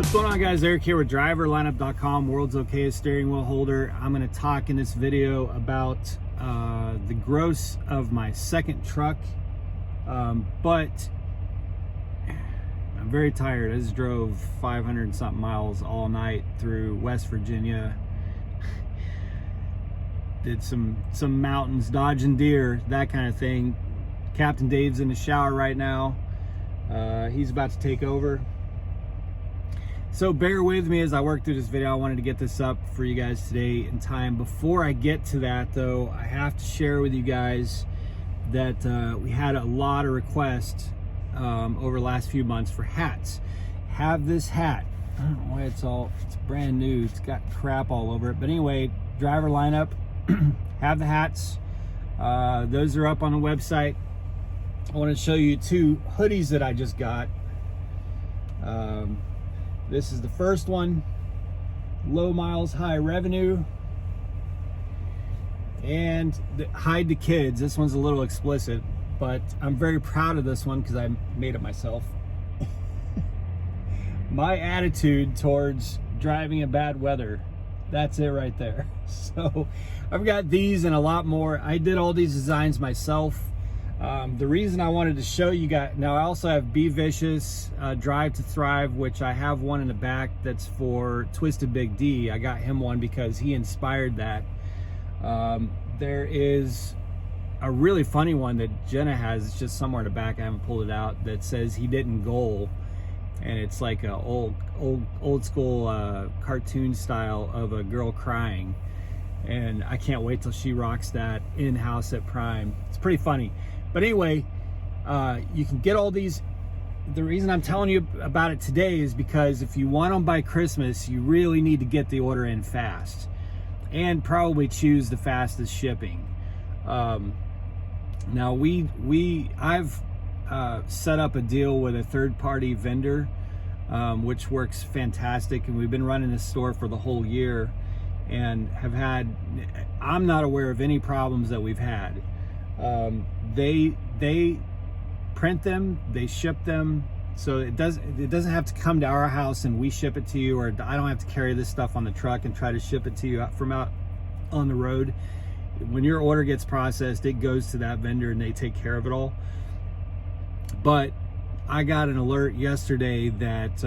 What's going on, guys? Eric here with driverlineup.com, world's okayest steering wheel holder. I'm going to talk in this video about the gross of my second truck, but I'm very tired. I just drove 500 and something miles all night through West Virginia. Did some mountains, dodging deer, that kind of thing. Captain Dave's in the shower right now. He's about to take over. So bear with me as I work through this video. I wanted to get this up for you guys today in time. Before I get to that though, I have to share with you guys that we had a lot of requests over the last few months for hats. Have this hat. I don't know why it's brand new. It's got crap all over it. But anyway, driver lineup, have the hats. Those are up on the website. I want to show you two hoodies that I just got. This is the first one, low miles, high revenue, and hide the kids. This one's a little explicit, but I'm very proud of this one because I made it myself. My attitude towards driving in bad weather, that's it right there. So I've got these and a lot more. I did all these designs myself. The reason I wanted to show you guys, now I also have Be Vicious, Drive to Thrive, which I have one in the back that's for Twisted Big D. I got him one because he inspired that. There is a really funny one that Jenna has, it's just somewhere in the back, I haven't pulled it out, that says he didn't goal. And it's like a old school cartoon style of a girl crying. And I can't wait till she rocks that in-house at Prime. It's pretty funny. But anyway, you can get all these. The reason I'm telling you about it today is because if you want them by Christmas, you really need to get the order in fast and probably choose the fastest shipping. Now I've set up a deal with a third-party vendor, which works fantastic, and we've been running this store for the whole year and have had, I'm not aware of any problems that we've had. They print them, they ship them, so it doesn't have to come to our house and we ship it to you, or I don't have to carry this stuff on the truck and try to ship it to you from out on the road. When your order gets processed, it goes to that vendor and they take care of it all. But I got an alert yesterday that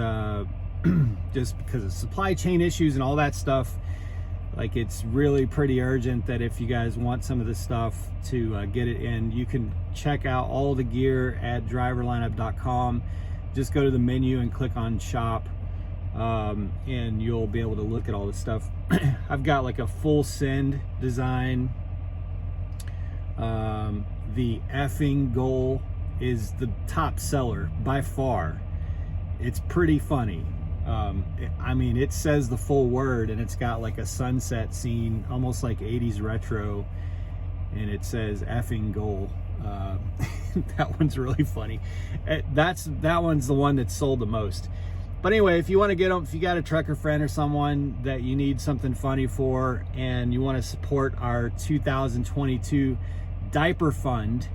just because of supply chain issues and all that stuff, like, it's really pretty urgent that if you guys want some of this stuff to get it in, you can check out all the gear at driverlineup.com. Just go to the menu and click on shop, and you'll be able to look at all the stuff. I've got like a full send design. The effing goal is the top seller by far. It's pretty funny. I mean, it says the full word and it's got like a sunset scene, almost like 80s retro, and it says effing goal. That one's really funny. That one's the one that sold the most. But anyway, if you want to get them, if you got a trucker friend or someone that you need something funny for and you want to support our 2022 diaper fund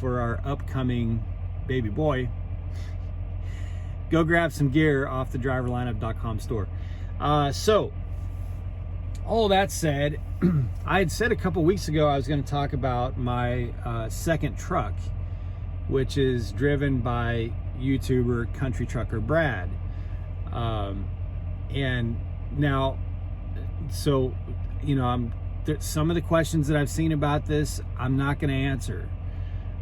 for our upcoming baby boy, go grab some gear off the driverlineup.com store. So, all that said, I had said a couple weeks ago I was going to talk about my second truck, which is driven by YouTuber Country Trucker Brad. And now, so, you know, some of the questions that I've seen about this, I'm not going to answer.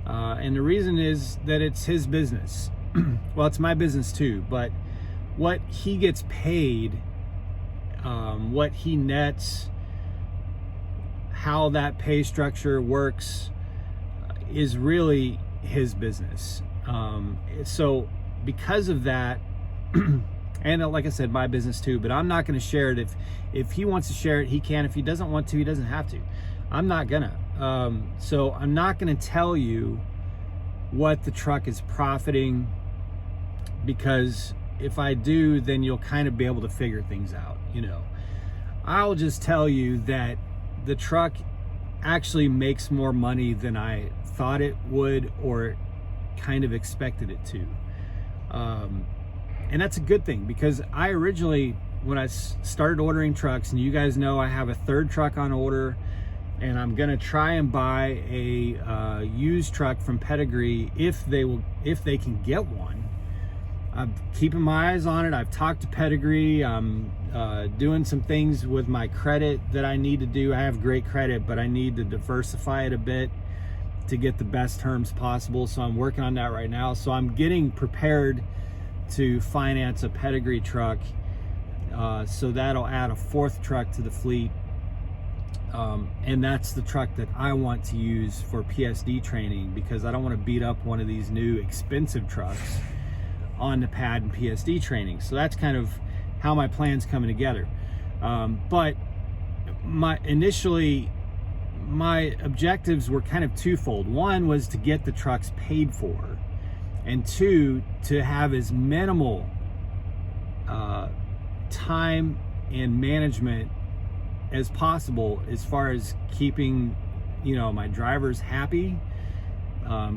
And the reason is that it's his business. Well, it's my business too, but what he gets paid, what he nets, how that pay structure works is really his business. So because of that, and like I said, my business too, but I'm not going to share it. If he wants to share it, he can. If he doesn't want to, he doesn't have to. I'm not gonna. So I'm not going to tell you what the truck is profiting, because if I do, then you'll kind of be able to figure things out, you know. I'll just tell you that the truck actually makes more money than I thought it would or kind of expected it to. and that's a good thing, because I originally, when I started ordering trucks, and you guys know I have a third truck on order, and I'm gonna try and buy a used truck from Pedigree if they can get one. I'm keeping my eyes on it. I've talked to Pedigree. I'm doing some things with my credit that I need to do. I have great credit, but I need to diversify it a bit to get the best terms possible. So I'm working on that right now. So I'm getting prepared to finance a Pedigree truck. So that'll add a fourth truck to the fleet. And that's the truck that I want to use for PSD training, because I don't want to beat up one of these new expensive trucks on the pad and PSD training. So that's kind of how my plan's coming together. But initially my objectives were kind of twofold. One was to get the trucks paid for, and two, to have as minimal time and management as possible as far as keeping, you know, my drivers happy,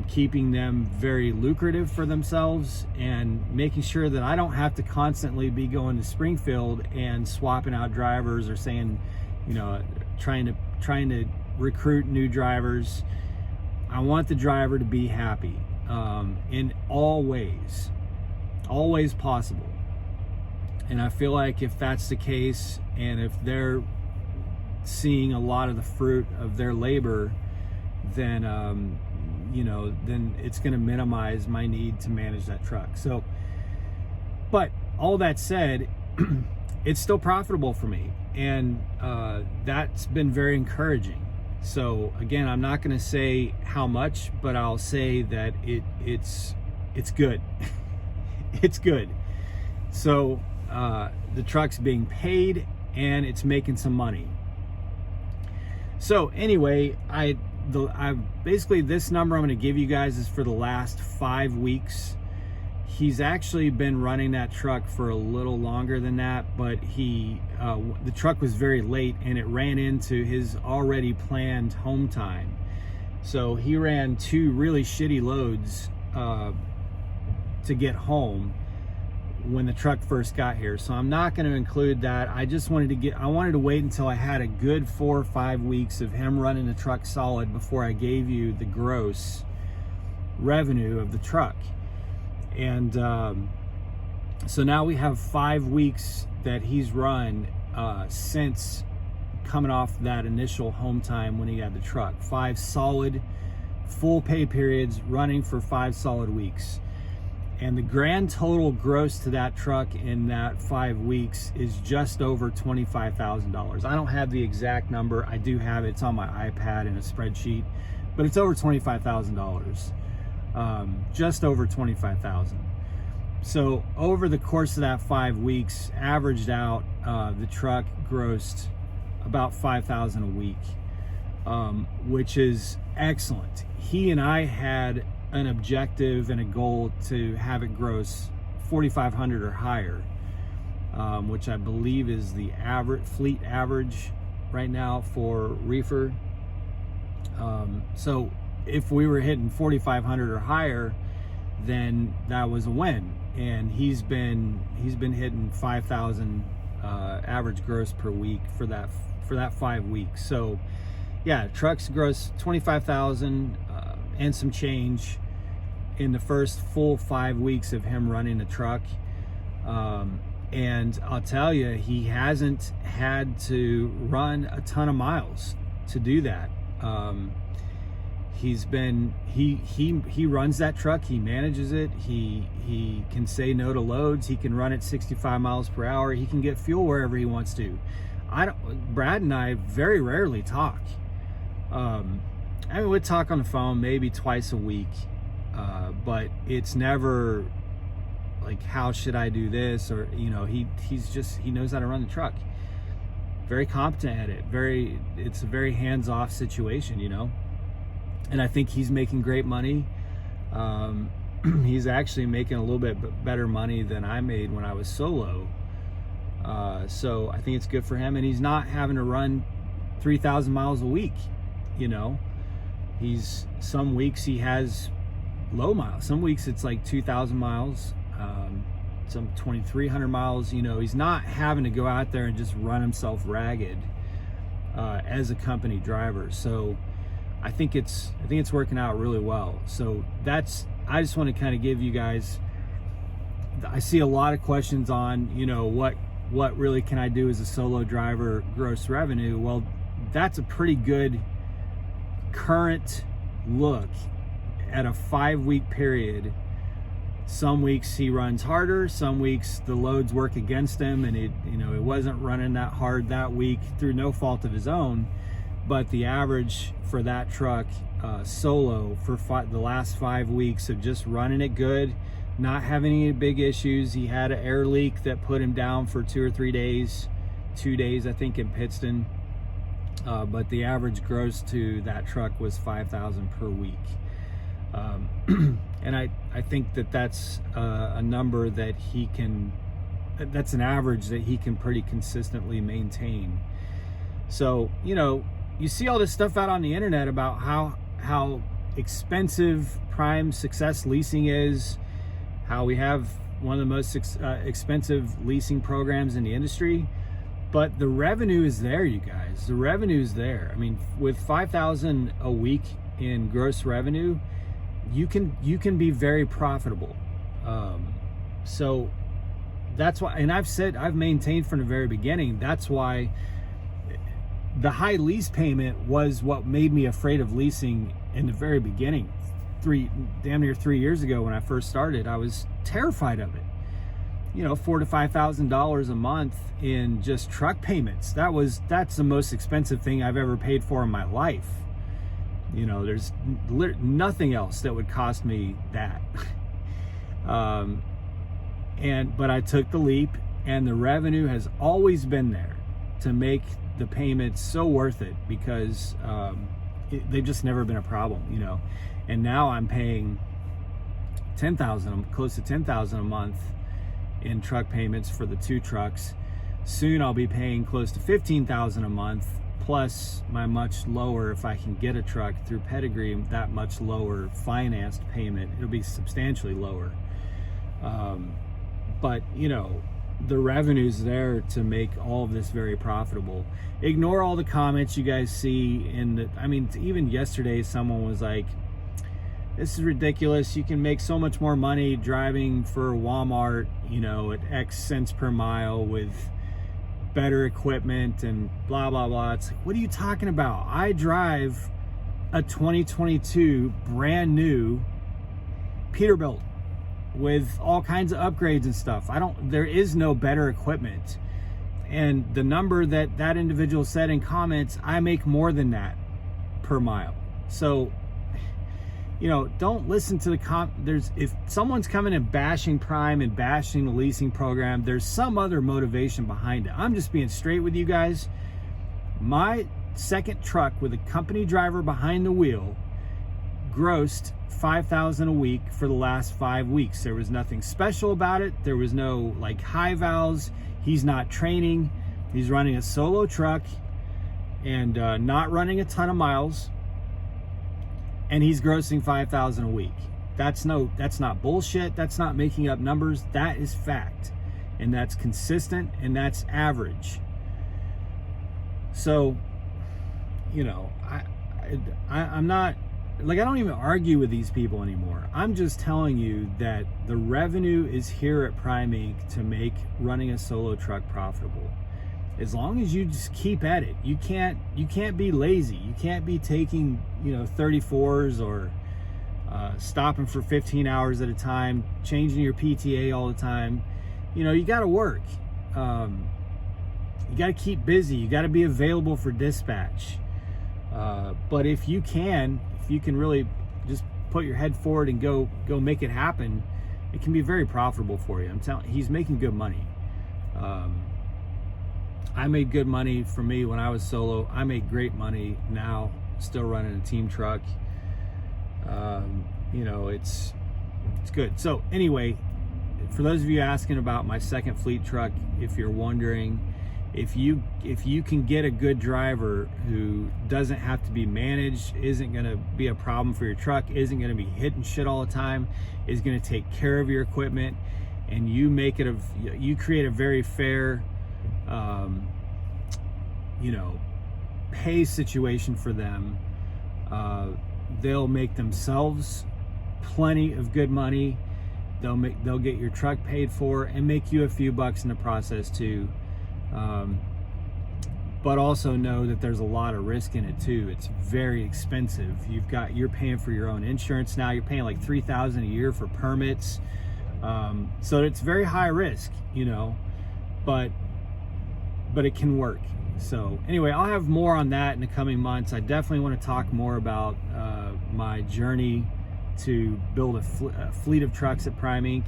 keeping them very lucrative for themselves, and making sure that I don't have to constantly be going to Springfield and swapping out drivers, or saying, you know, trying to recruit new drivers. I want the driver to be happy in all ways possible. And I feel like if that's the case, and if they're seeing a lot of the fruit of their labor, then you know, then it's going to minimize my need to manage that truck. So, but all that said, it's still profitable for me, and that's been very encouraging. So again, I'm not going to say how much, but I'll say that it's good. It's good. So the truck's being paid, and it's making some money. So anyway, I basically, this number I'm going to give you guys is for the last 5 weeks. He's actually been running that truck for a little longer than that, but the truck was very late, and it ran into his already planned home time. So he ran 2 really shitty loads to get home when the truck first got here. So I'm not going to include that. I just wanted to wait until I had a good 4 or 5 weeks of him running the truck solid before I gave you the gross revenue of the truck. And so now we have 5 weeks that he's run since coming off that initial home time when he had the truck. 5 solid full pay periods running for 5 solid weeks. And the grand total gross to that truck in that 5 weeks is just over $25,000. I don't have the exact number. I do have it. It's on my iPad in a spreadsheet, but it's over $25,000. Just over $25,000. So over the course of that 5 weeks, averaged out, the truck grossed about $5,000 a week, which is excellent. He and I had an objective and a goal to have it gross $4,500 or higher, which I believe is the fleet average right now for reefer. So if we were hitting $4,500 or higher, then that was a win. And he's been hitting 5,000 average gross per week for that 5 weeks. So yeah, trucks gross 25,000 and some change in the first full 5 weeks of him running the truck. And I'll tell you, he hasn't had to run a ton of miles to do that. He runs that truck, he manages it, he can say no to loads, he can run at 65 miles per hour, he can get fuel wherever he wants to. Brad and I very rarely talk. I mean, we talk on the phone maybe twice a week, but it's never like, how should I do this? Or, you know, he knows how to run the truck. Very competent at it. It's a very hands-off situation, you know. And I think he's making great money. He's actually making a little bit better money than I made when I was solo. So I think it's good for him, and he's not having to run 3,000 miles a week, you know. Some weeks he has low miles. Some weeks it's like 2,000 miles. some 2,300 miles. You know, he's not having to go out there and just run himself ragged as a company driver. So I think it's working out really well. So I just want to kind of give you guys, I see a lot of questions on, you know, what really can I do as a solo driver, gross revenue? Well, that's a pretty good current look at a 5-week period. Some weeks he runs harder, some weeks the loads work against him, and it wasn't running that hard that week through no fault of his own. But the average for that truck solo for the last 5 weeks of just running it good, not having any big issues. He had an air leak that put him down for 2 or 3 days, 2 days I think in Pittston. But the average gross to that truck was $5,000 per week. And I think that's a number that that's an average that he can pretty consistently maintain. So, you know, you see all this stuff out on the internet about how expensive prime success leasing is, how we have one of the most expensive leasing programs in the industry, but the revenue is there, you guys. The revenue is there. I mean, with $5,000 a week in gross revenue, you can be very profitable. So that's why, and I've maintained from the very beginning, that's why the high lease payment was what made me afraid of leasing in the very beginning. Damn near 3 years ago when I first started, I was terrified of it. You know, $4,000 to $5,000 a month in just truck payments. That's the most expensive thing I've ever paid for in my life. You know, there's nothing else that would cost me that. But I took the leap, and the revenue has always been there to make the payments so worth it, because they've just never been a problem, you know. And now I'm paying close to $10,000 a month in truck payments for the 2 trucks. Soon I'll be paying close to $15,000 a month, plus my much lower, if I can get a truck through Pedigree, that much lower financed payment. It'll be substantially lower. But you know, the revenue's there to make all of this very profitable. Ignore all the comments you guys see I mean, even yesterday someone was like, this is ridiculous, you can make so much more money driving for Walmart, you know, at X cents per mile with better equipment and blah blah blah. It's like, what are you talking about? I drive a 2022 brand new Peterbilt with all kinds of upgrades and stuff. There is no better equipment. And the number that individual said in comments, I make more than that per mile. So, you know, don't listen to if someone's coming and bashing Prime and bashing the leasing program, there's some other motivation behind it. I'm just being straight with you guys. My second truck with a company driver behind the wheel grossed $5,000 a week for the last 5 weeks. There was nothing special about it. There was no like high vals. He's not training. He's running a solo truck and not running a ton of miles. And he's grossing $5,000 a week. That's not bullshit. That's not making up numbers. That is fact. And that's consistent, and that's average. So, you know, I'm not, like, I don't even argue with these people anymore. I'm just telling you that the revenue is here at Prime Inc. to make running a solo truck profitable. As long as you just keep at it. You can't be lazy. You can't be taking, you know, 34s or stopping for 15 hours at a time, changing your PTA all the time. You know, you got to work. You got to keep busy. You got to be available for dispatch. But if you can really just put your head forward and go make it happen, it can be very profitable for you. I'm telling you, he's making good money. I made good money for me when I was solo. I make great money now, still running a team truck. You know, it's good. So anyway, for those of you asking about my second fleet truck, if you're wondering, if you can get a good driver who doesn't have to be managed, isn't going to be a problem for your truck, isn't going to be hitting shit all the time, is going to take care of your equipment, and you make it you create a very fair, you know, pay situation for them, they'll make themselves plenty of good money. They'll get your truck paid for and make you a few bucks in the process too. But also know that there's a lot of risk in it too. It's very expensive. You're paying for your own insurance now. You're paying like $3,000 a year for permits. So it's very high risk, you know, but it can work. So anyway, I'll have more on that in the coming months. I definitely want to talk more about my journey to build a fleet of trucks at Prime Inc.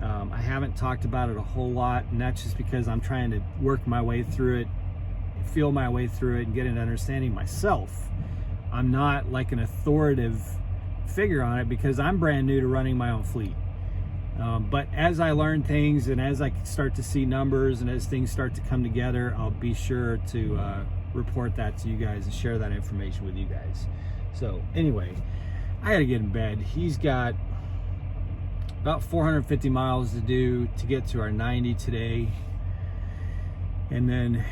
I haven't talked about it a whole lot, and that's just because I'm trying to work my way through it, feel my way through it, and get an understanding myself. I'm not like an authoritative figure on it because I'm brand new to running my own fleet. But as I learn things and as I start to see numbers and as things start to come together, I'll be sure to report that to you guys and share that information with you guys. So anyway, I gotta get in bed. He's got about 450 miles to do to get to our 90 today. And then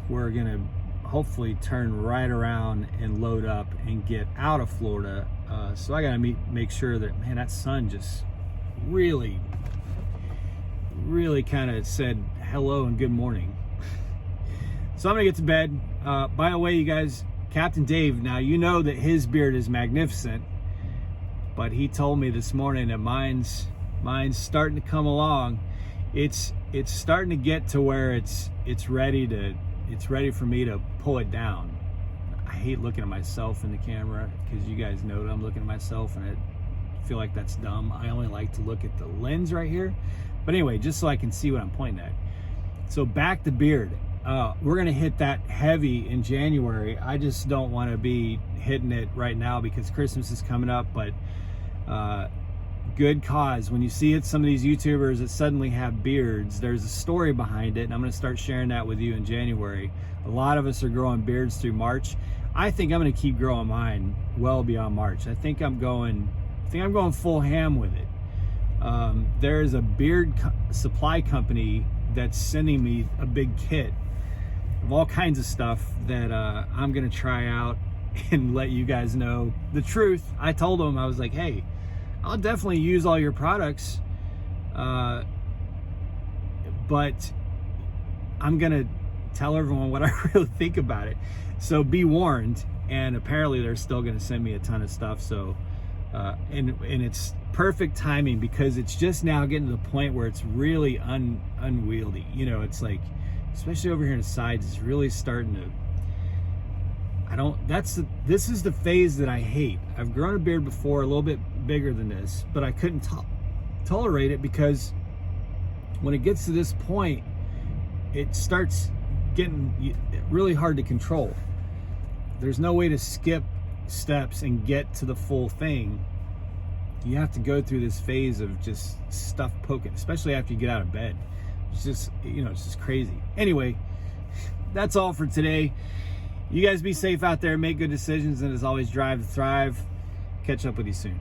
we're gonna hopefully turn right around and load up and get out of Florida. So I gotta make sure that, man, that sun just really kind of said hello and good morning. So I'm gonna get to bed. By the way, you guys, Captain Dave, now you know that his beard is magnificent, but he told me this morning that mine's starting to come along. It's starting to get to where it's ready for me to pull it down. I hate looking at myself in the camera because you guys know that I'm looking at myself and I feel like that's dumb. I only like to look at the lens right here. But anyway, just so I can see what I'm pointing at. So back to beard. We're gonna hit that heavy in January. I just don't want to be hitting it right now because Christmas is coming up, but good cause. When you see it, some of these YouTubers that suddenly have beards, there's a story behind it, and I'm going to start sharing that with you in January. A lot of us are growing beards through March. I think I'm going to keep growing mine well beyond March. I think I'm going full ham with it. There is a beard supply company that's sending me a big kit of all kinds of stuff that I'm going to try out and let you guys know the truth. I told them, I was like, hey, I'll definitely use all your products, but I'm gonna tell everyone what I really think about it. So be warned. And apparently they're still gonna send me a ton of stuff. So and it's perfect timing because it's just now getting to the point where it's really unwieldy. You know, it's like, especially over here on the sides, it's really starting to. This is the phase that I hate. I've grown a beard before, a little bit bigger than this, but I couldn't tolerate it because when it gets to this point, it starts getting really hard to control. There's no way to skip steps and get to the full thing. You have to go through this phase of just stuff poking, especially after you get out of bed. It's just, you know, it's just crazy. Anyway, that's all for today. You guys be safe out there, make good decisions, and as always, drive to thrive. Catch up with you soon.